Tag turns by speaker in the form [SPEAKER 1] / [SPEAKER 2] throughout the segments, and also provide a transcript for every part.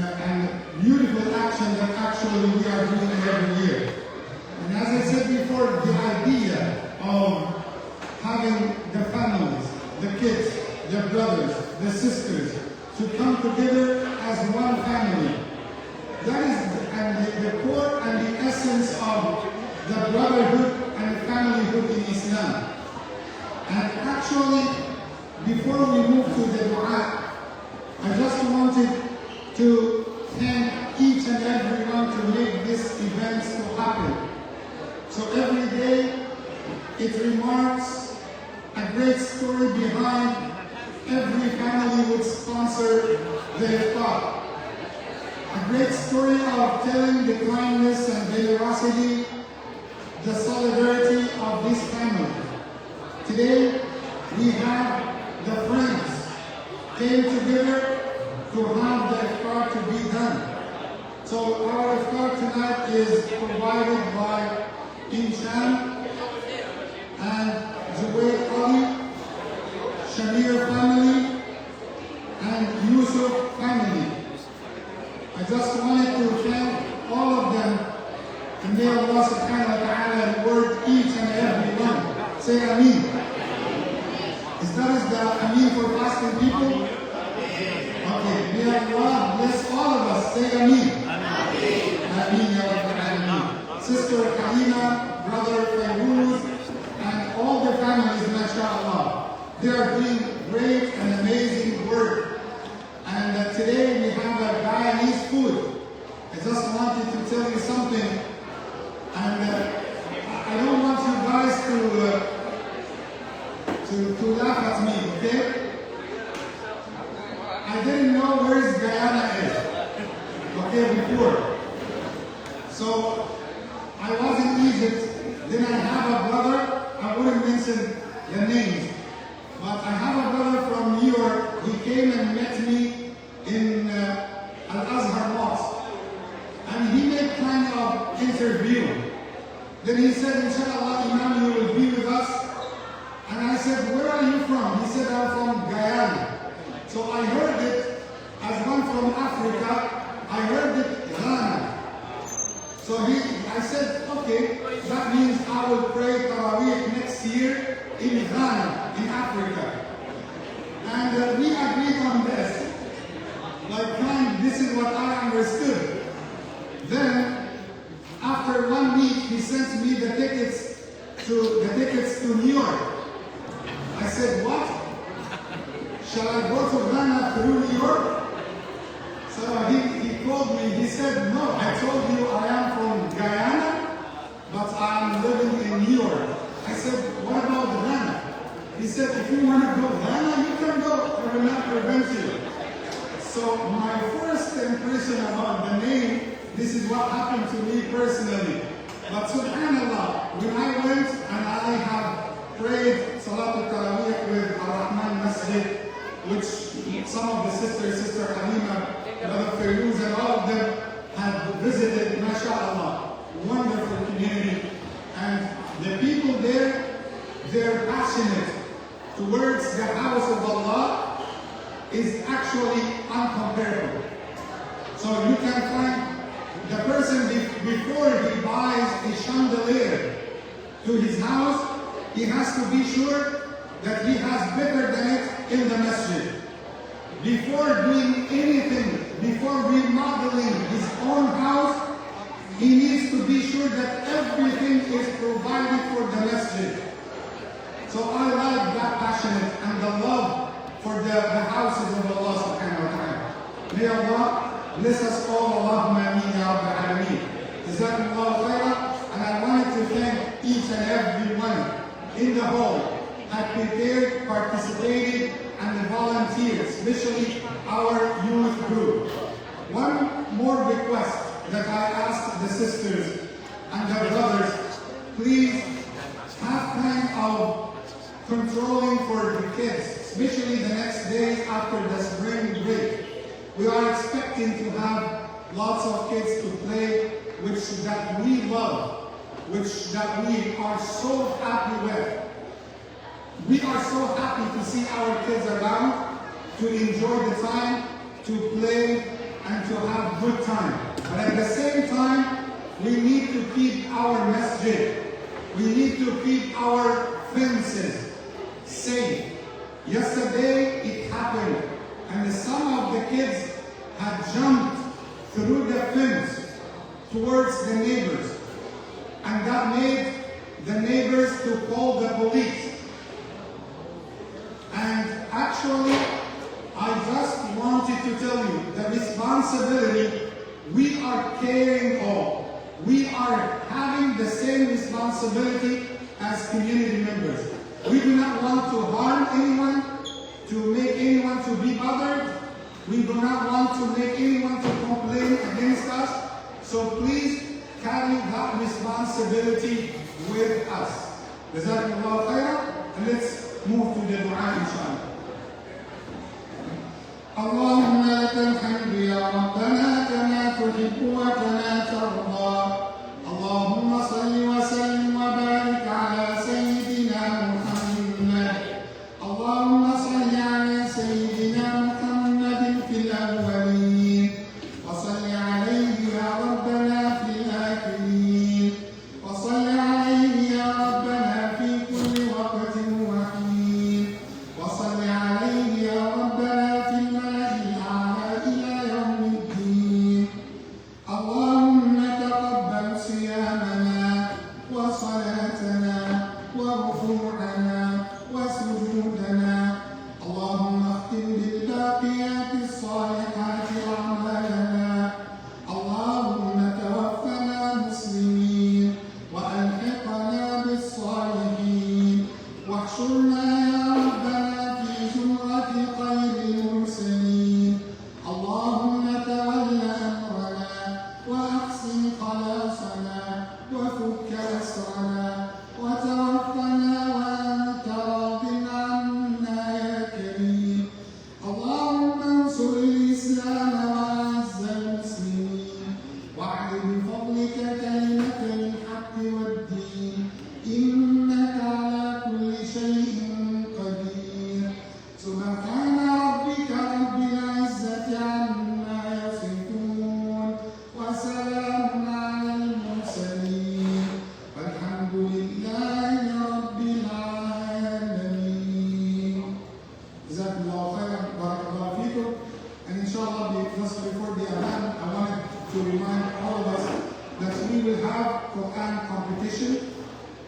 [SPEAKER 1] and beautiful action that actually we are doing every year. And as I said before, the idea of having the families, the kids, the brothers, the sisters, to come together as one family. That is the core and the essence of the brotherhood and familyhood in Islam. And actually, before we move to the dua, I just wanted to thank each and everyone to make this event to happen. So every day, it remarks a great story behind every family would sponsor the iftar. A great story of telling the kindness and generosity, the solidarity of this family. Today, we have the friends came together to have the iftar to be done. So our iftar tonight is provided by Insham and Zubayr Ali, Shamir family, and Yusuf family. I just wanted to thank all of them, and may Allah subhanahu wa ta'ala reward each and every one. Say Ameen. Is that the Ameen for fasting people? Okay, may Allah bless all of us. Say Ameen. Ameen, Ya Rabbil Alameen. Sister Kalina, brother Fayruz, and all the families, mashallah. They are doing great and amazing work. And today we have a Guyanese food. I just wanted to tell you something. And I don't want you guys to laugh at me, okay? I didn't know where Guyana is, okay, before. So I was in Egypt, then I have a brother, I wouldn't mention the names, but I have a brother from New York. He came and met me in Al-Azhar Mosque, and he made kind of interview. Then he said, Inshallah, Imam, you will be with us. And I said, where are you from? He said, I'm from Guyana. So I heard it as one from Africa. I heard it Ghana. So I said, okay, that means I will pray Taraweeh next year in Ghana, in Africa. And we agreed on this. Like, this is what I understood. Then, after 1 week, he sent me the tickets to New York. I said, what? Shall I go to Ghana through New York? So he called me, he said, no, I told you I am from Guyana, but I'm living in New York. I said, what about Ghana? He said, if you want to go Ghana, you can go, I will not prevent you. So my first impression about the name, this is what happened to me personally. But subhanAllah, when I went and I have prayed Salatul Taraweeh with Ar-Rahman Masjid, which some of the sisters, Sister Halima, Brother Fayruz, and all of them have visited, mashallah, wonderful community. And the people there, they're passionate towards the house of Allah is actually uncomparable. So you can find the person before he buys a chandelier to his house, he has to be sure that he has better than it in the masjid. Before doing anything, before remodeling his own house, he needs to be sure that everything is provided for the masjid. So I like that passionate and the love for the houses of Allah subhanahu wa ta'ala. May Allah bless us all. Allahumma ameen ya Rabbil Alameen. Jazakumullahu khairan. And I wanted to thank each and every one in the hall that prepared, participated, and the volunteers, especially our youth group. One more request that I asked the sisters and the brothers, please have time of controlling for the kids, especially the next days after the spring break. We are expecting to have lots of kids to play, which that we love, which that we are so happy with. We are so happy to see our kids around, to enjoy the time, to play, and to have good time. But at the same time, we need to keep our masjid. We need to keep our fences safe. Yesterday it happened, and some of the kids had jumped through the fence towards the neighbors, and that made the neighbors to call the police. And actually, I just wanted to tell you the responsibility we are carrying all. We are having the same responsibility as community members. We do not want to harm anyone, to make anyone to be bothered. We do not want to make anyone to complain against us. So please carry that responsibility with us. Jazakumullah khairan. And let's move to the dua inshallah. اللهم لك الحمد يا ربنا كما تحب وكما ترضى. اللهم صل وسلم وبارك على سيدنا محمد. اللهم صل على سيدنا محمد في الأولين، وصل عليه يا ربنا في الآخرين، وصل عليه يا ربنا في كل وقت وحين، وصل عليه يا ربنا في الملأ الأعلى إلى يوم الدين. اللهم تقبل صيامنا وصلاتنا وركوعنا وسجودنا. اللهم اختم بالباقيات الصالحات أعمالنا. اللهم توفنا مسلمين وألحقنا بالصالحين، واحشرنا يا ربنا في زمرة خير المرسلين. اللهم تول أمرنا وأحسن خلاصنا وفك أسرنا، وتوفنا وأنت راض عنا يا كريم. اللهم انصر الإسلام وأعز المسلمين، واعل بفضلك كلمة الحق والدين، إنك على كل شيء قدير. سبحان ربك رب العزة عما يصفون، وسلام على المرسلين، والحمد لله رب العالمين. Jazakumullah khairan, barakallahu feekum. And inshallah, just before the Adhan, I wanted to remind all of us that we will have Quran competition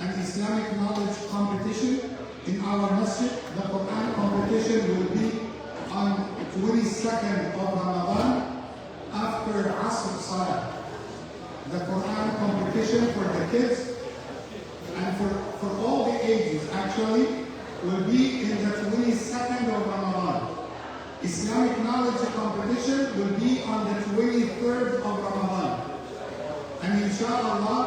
[SPEAKER 1] and Islamic knowledge competition in our masjid. The Quran competition will be on 22nd of Ramadan after Asr Salah. The Quran competition for the kids and for all the ages actually will be in the 22nd of Ramadan. Islamic knowledge competition will be on the 23rd of Ramadan. And inshallah,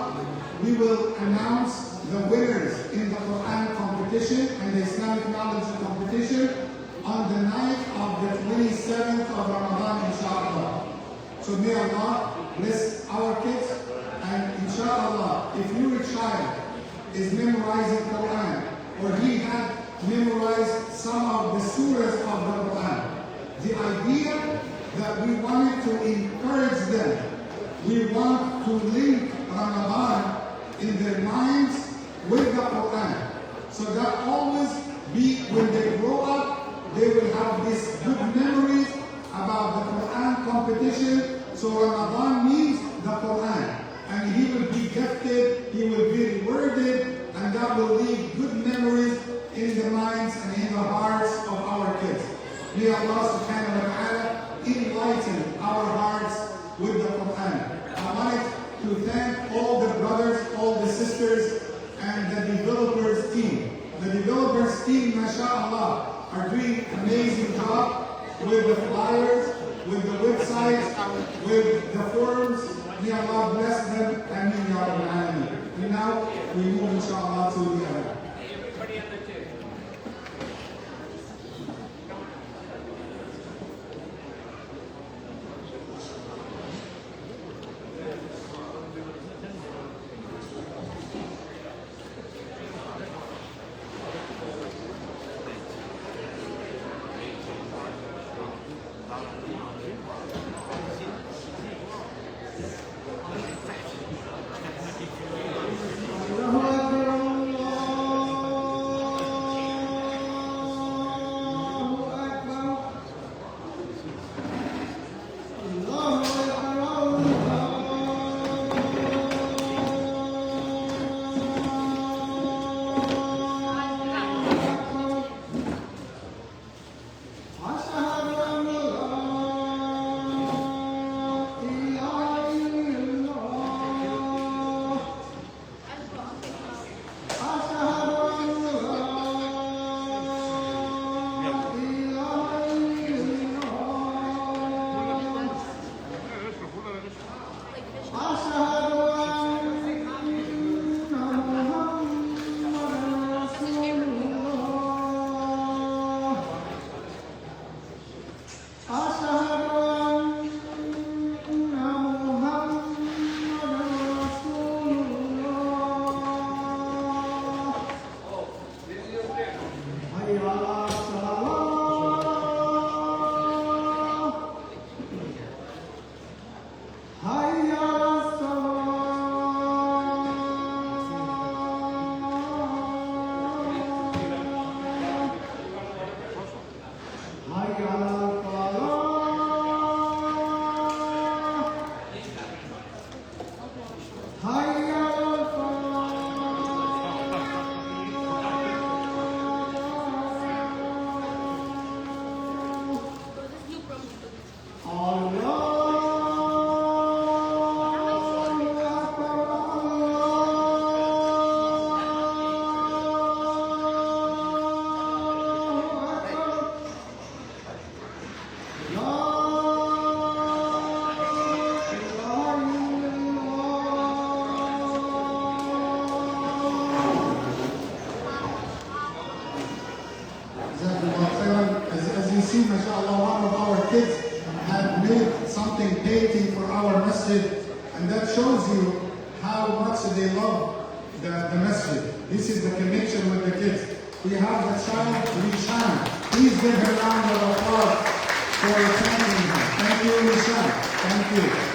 [SPEAKER 1] we will announce the winners in the Quran competition and the Islamic knowledge competition on the night of the 27th of Ramadan, inshallah. So may Allah bless our kids, and inshallah, if your child is memorizing Quran, or he had memorized some of the surahs of the Quran, the idea that we wanted to encourage them, we want to link Ramadan in their minds with the Quran, so that always be, when they grow up, they will have these good memories about the Quran competition. So Ramadan means the Quran, and he will be gifted, he will be rewarded, and that will leave good memories in the minds and in the hearts of our kids. May Allah subhanahu wa ta'ala enlighten our hearts with the Quran. I wanted to thank all the brothers, all the sisters, and the developers team. The developers team, mashallah, are doing amazing job with the flyers, with the websites, with the forums. May Allah bless them. Ameen ya Rabbil Alameen. And now we move inshallah to the other.
[SPEAKER 2] Everybody on the chair.
[SPEAKER 1] our masjid, and that shows you how much they love the masjid. This is the connection with the kids. We have the child, Rishan. Please give her a round of applause for thanking her. Thank you, Rishan. Thank you.